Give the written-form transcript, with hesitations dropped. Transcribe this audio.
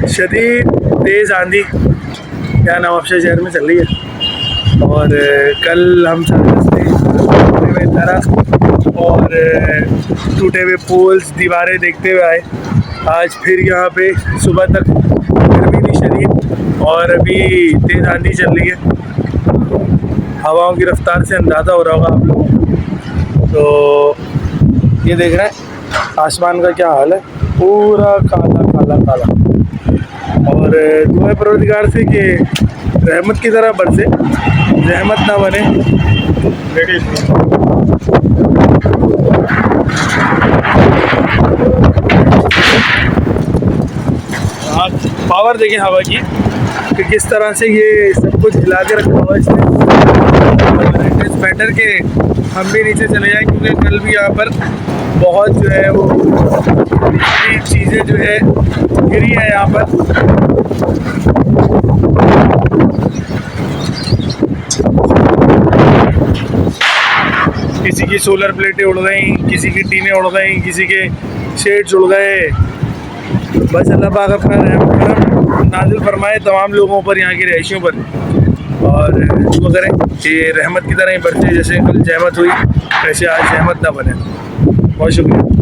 शदीद तेज़ आंधी क्या नवाबशाह शहर में चल रही है। और कल हम टूटे हुए दरख्त और टूटे हुए पोल्स दीवारें देखते हुए आए। आज फिर यहाँ पे सुबह तक गर्मी थी शदीद और अभी तेज़ आंधी चल रही है। हवाओं की रफ्तार से अंदाज़ा हो रहा होगा आप लोगों को। तो ये देख रहे हैं आसमान का क्या हाल है, पूरा काला काला काला। और दुआ परवरदिगार से कि रहमत की तरह बरसे, रहमत ना बने। पावर देखें हवा की कि किस तरह से ये सब कुछ हिला के रखा हुआ है इसने। इट्स बेटर कि हम भी नीचे चले जाएं, क्योंकि कल भी यहाँ पर बहुत जो है वो चीज़ें जो है गिरी है यहाँ पर। किसी की सोलर प्लेटें उड़ गई, किसी की टीनें उड़ गई, किसी के शेड्स उड़ गए। बस अल्लाह पाक अपना रहम करम नाज़िल फरमाए तमाम लोगों पर, यहाँ के रहायशियों पर। और दुआ करें कि रहमत की तरह ही बरसे, जैसे कल जहमत हुई वैसे आज जहमत ना बने। बहुत शुक्रिया।